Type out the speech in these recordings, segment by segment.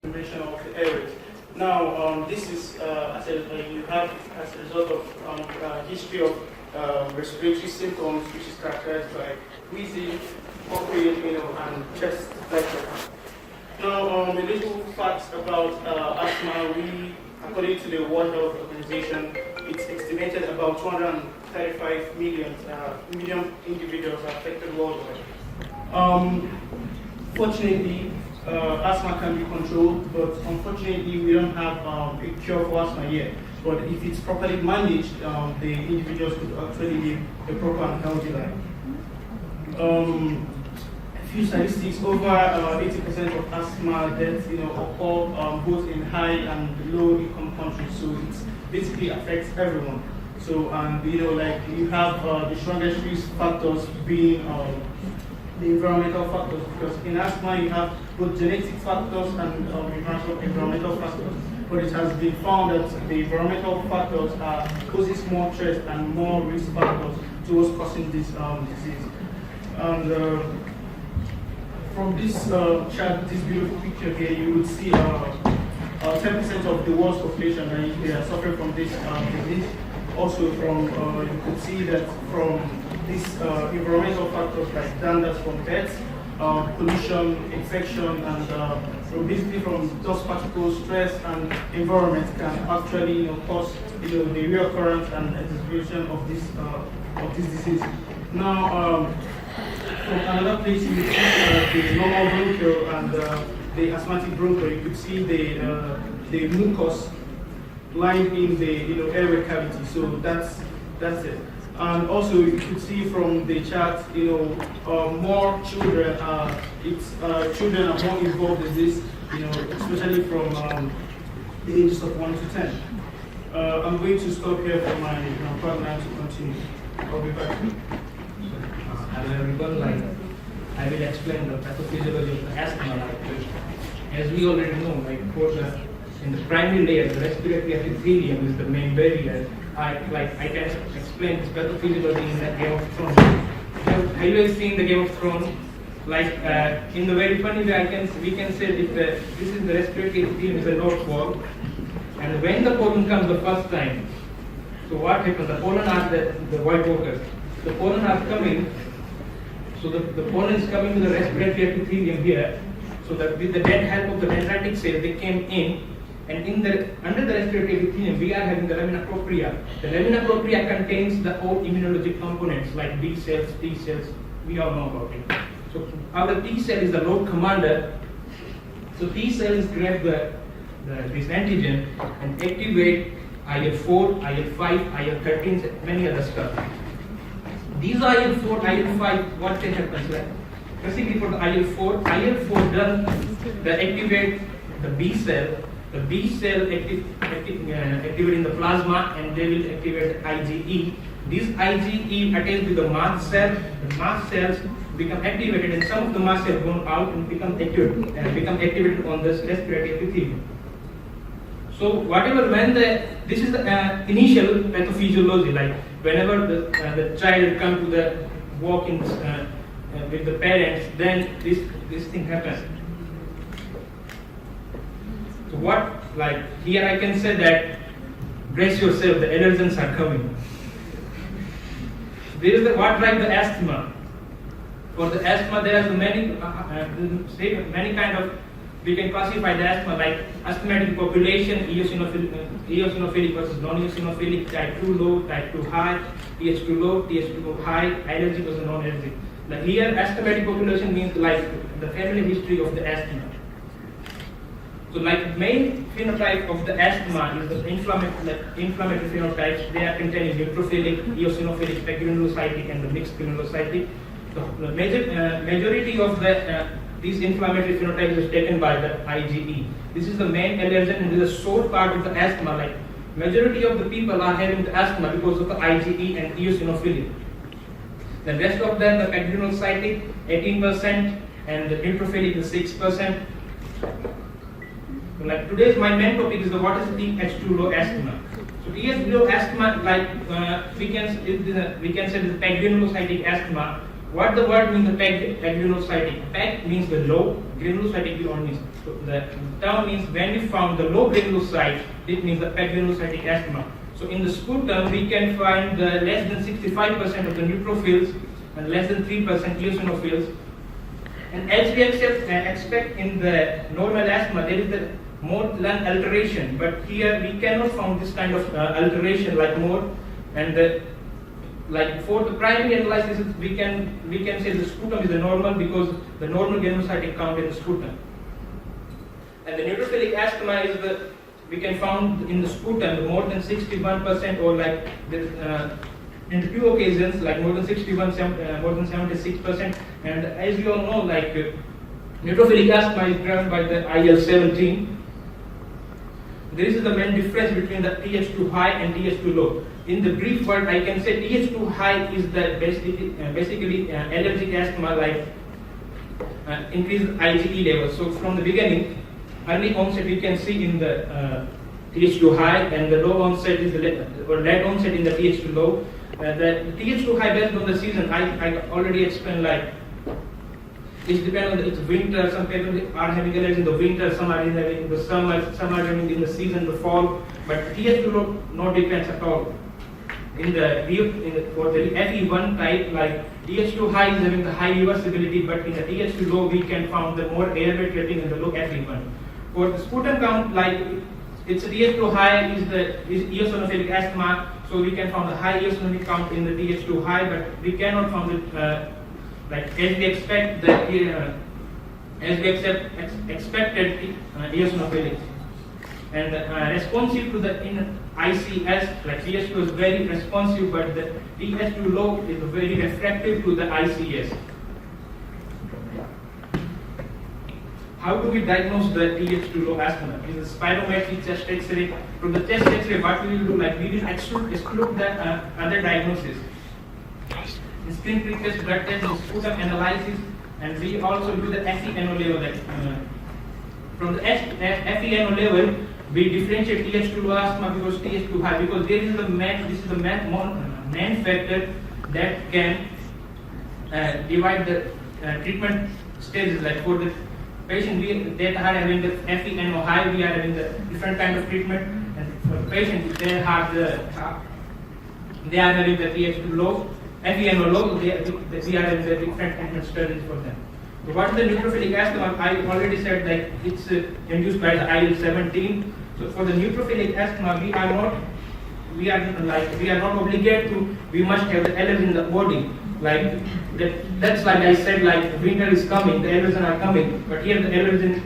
Inflammation of the airways. Now, this is you have as a result of history of respiratory symptoms, which is characterized by wheezing, coughing, and chest pressure. Now, a little facts about asthma. According to the World Health Organization, it's estimated about 235 million individuals are affected worldwide. Fortunately, asthma can be controlled, but unfortunately, we don't have a cure for asthma yet. But if it's properly managed, the individuals could actually live a proper and healthy life. A few statistics: over 80% of asthma deaths, occur both in high and low income countries. So it basically affects everyone. So you have the strongest risk factors being the environmental factors, because in asthma you have both genetic factors and environmental factors. But it has been found that the environmental factors poses more stress and more risk factors towards causing this disease. And from this chart, this beautiful picture here, you would see 10% of the world's population they are suffering from this disease. Also, you could see that from these environmental factors like dandruff from pets, pollution, infection, and basically from dust particles, stress, and environment can actually cause the reoccurrence and exacerbation of this disease. Now, from another place, you could see the normal bronchial and the asthmatic bronchial. You could see the mucus lying in the airway cavity. So that's it. And also, you could see from the chart, more children children are more involved in this, especially from the ages of 1 to 10. I'm going to stop here for my partner to continue. I'll be back. Hello everyone, I will explain the pathophysiology of the asthma. As we already know, in the primary layer, the respiratory epithelium is the main barrier. I can explain this pathophysiology in the Game of Thrones. Have you guys seen the Game of Thrones? In the very funny way, we can say that this is the respiratory epithelium is a north wall, and when the pollen comes the first time, so what happens? The pollen are the white walkers. The pollen are coming. So the pollen is coming to the respiratory epithelium here. So that with the dead help of the dendritic cells, they came in. And under the respiratory epithelium, we are having the lamina propria. The lamina propria contains the all immunologic components like B cells, T cells. We all know about it. So our T cell is the load commander. So T cells grab this antigen and activate IL-4, IL-5, IL-13, many other stuff. These IL-4, IL-5, what they happens? Basically for the IL-4 does the activate the B cell. The B cell activate in the plasma, and they will activate the IgE. This IgE attached with the mast cell. The mast cells become activated, and some of the mast cells go out and become activated on this respiratory epithelium. So this is the initial pathophysiology, like whenever the child comes to the walk-in with the parents, then this thing happens. So here I can say that brace yourself, the allergens are coming. There is what drives the asthma. For the asthma, there are many kind of. We can classify the asthma like asthmatic population, eosinophilic versus non-eosinophilic, type 2 low, type 2 high, Th2 low, Th2 high, allergic versus non-allergic. Here, asthmatic population means the family history of the asthma. So main phenotype of the asthma is the inflammatory phenotypes. They are containing neutrophilic, eosinophilic, granulocytic, and the mixed granulocytic. The majority of these inflammatory phenotypes is taken by the IgE. This is the main allergen and this is the sole part of the asthma. Majority of the people are having the asthma because of the IgE and eosinophilia. The rest of them, the granulocytic 18% and the neutrophilic is 6%. Today's my main topic is what is the Th2 low asthma. So Th2 low asthma, we can say the granulocytic asthma. what the word means, the granulocytic. PEG means the low, granulocytic we all means. So the term means when we found the low granulocyte, it means the granulocytic asthma. So in the sputum, we can find the less than 65% of the neutrophils and less than 3% eosinophils. And as we expect in the normal asthma, there is the more lung alteration, but here we cannot find this kind of alteration like more. And like for the primary analysis, we can say the sputum is the normal because the normal granulocytic count in the sputum. And the neutrophilic asthma is the we can find in the sputum more than 61% or like in the few occasions like more than 61, more than 76%. And as you all know, like neutrophilic asthma is driven by the IL-17. This is the main difference between the Th2 high and Th2 low. In the brief word, I can say Th2 high is the basically allergic asthma, like increased IgE levels. So from the beginning, early onset we can see in the Th2 high, and the low onset is the late onset in the Th2 low. The Th2 high based on the season, I already explained, like it depends on it's winter. Some people are having allergies in the winter, some are having in the summer, some are having in the season, the fall. But Th2 low no depends at all. For the FE1 type, like Th2 high is having the high reversibility, but in the Th2 low we can find the more airway trapping in the low FE1. For the sputum count, like it's Th2 high is eosinophilic asthma, so we can find the high eosinophilic count in the Th2 high, but we cannot find it like as we expect that expected eosinophilic. And responsive to the in ICS, like Th2 is very responsive, but the Th2 low is very refractive to the ICS. How do we diagnose the Th2 low asthma? In the spirometry chest X-ray, from the chest X-ray, what we will do, like we will exclude the other diagnosis. In screen pre-test, blood test, sputum analysis, and we also do the FeNO level. From the FeNO level, we differentiate Th2 low asthma because Th2 high, because this is the main factor that can divide the treatment stages. Like for the patient that are having the FeNO high, we are having the different kind of treatment, and for the patient they are having the Th2 low, FeNO low, we are having the different treatment strategies for them. So what is the neutrophilic asthma? I already said like it's induced by the IL-17. So for the neutrophilic asthma, we are not obligated to. We must have the allergen in the body. Like that's like I said, like winter is coming, the allergens are coming. But here the allergen,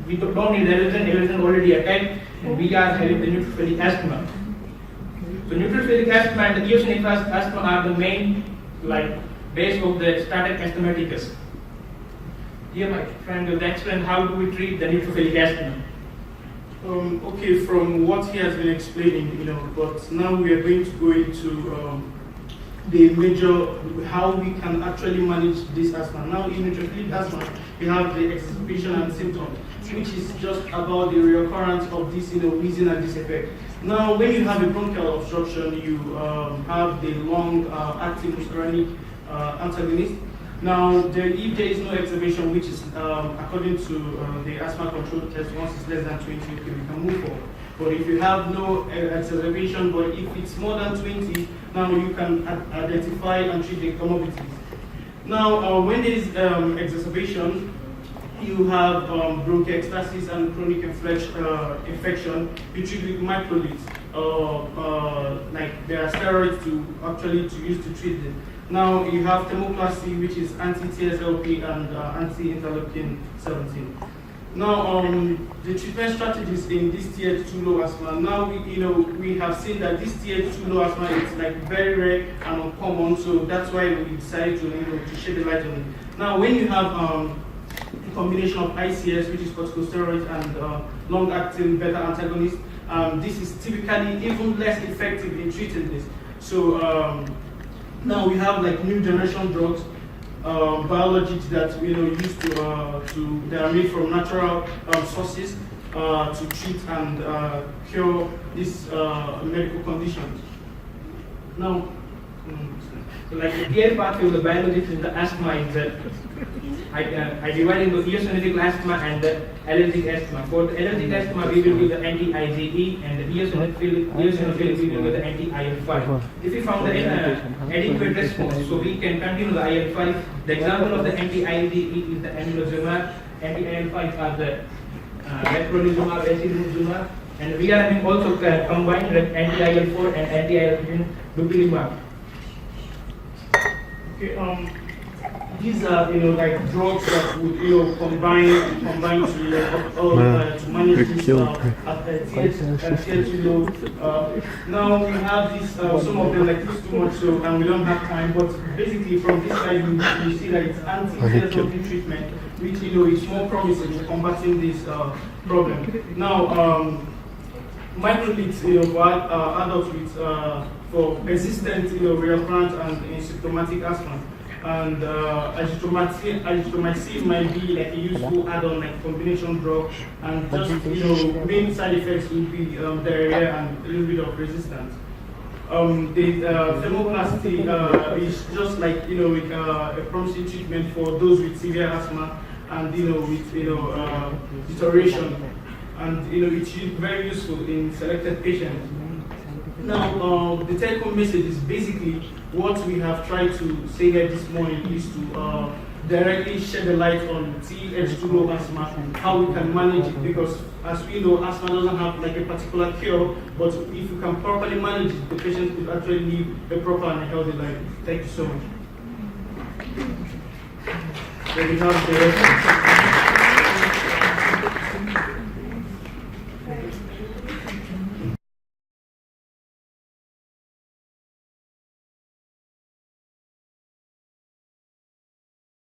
we don't need the allergen already attacked, and we are having the neutrophilic asthma. So neutrophilic asthma and the eosinophilic asthma are the main like base of the static asthmaticus. Here my friend will explain how do we treat the neutrophilic asthma. Okay, from what he has been explaining, but now we are going to go into the major, how we can actually manage this asthma. Now in neutrophilic asthma, we have the exacerbation and symptoms, which is just about the reoccurrence of this, wheezing and this effect. Now, when you have a bronchial obstruction, you have the long-acting muscarinic antagonist. Now, if there is no exacerbation, which is according to the asthma control test, once it's less than 20, okay, we can move forward. But if you have no exacerbation, but if it's more than 20, now you can identify and treat the comorbidities. Now, when there is exacerbation, you have bronchiectasis and chronic infection. You treat with microlids. Like there are steroids to use to treat them. Now you have thermoplasty, which is anti-TSLP and anti-interleukin 17. Now the treatment strategies in this Th2 low asthma. Now we have seen that this Th2 low asthma is like very rare and uncommon, so that's why we decided to shed the light on it. Now when you have a combination of ICS, which is corticosteroids, and long-acting beta antagonists, this is typically even less effective in treating this. So now we have like new generation drugs, biologics that used that are made from natural sources to treat and cure these medical conditions. Now, So like the clear pathway of the biologics in the asthma is that I divide into eosinophilic asthma and the allergic asthma. For the allergic asthma, we will give the anti-IgE, and the eosinophilic we will give the anti-IL-5. If we found the adequate response, so we can continue the IL-5. The example of the anti-IgE is the amlodipine. Anti-IL-5 are the letrozumab, azithromycin, and we are having also combined anti-IL-4 and anti-IL-15 dupilumab. Okay, these are, like drugs that would, combine to manage this TH2 load. Now we have this, some of them like this too much, so and we don't have time. But basically, from this side, you see that it's anti-TH2 treatment, which is more promising in combating this problem. Now, microlids, for adults with for persistent, recurrent and symptomatic asthma. And azithromycin might be like a useful add-on, like combination drug, and just main side effects will be diarrhea and a little bit of resistance. The thermoplasty is just like a promising treatment for those with severe asthma and with deterioration, and it's very useful in selected patients. Now, the take-home message is basically what we have tried to say here this morning is to directly shed a light on TH2 low asthma, how we can manage it, because as we know, asthma doesn't have like a particular cure, but if you can properly manage it, the patient could actually live a proper and a healthy life. Thank you so much. Then we have the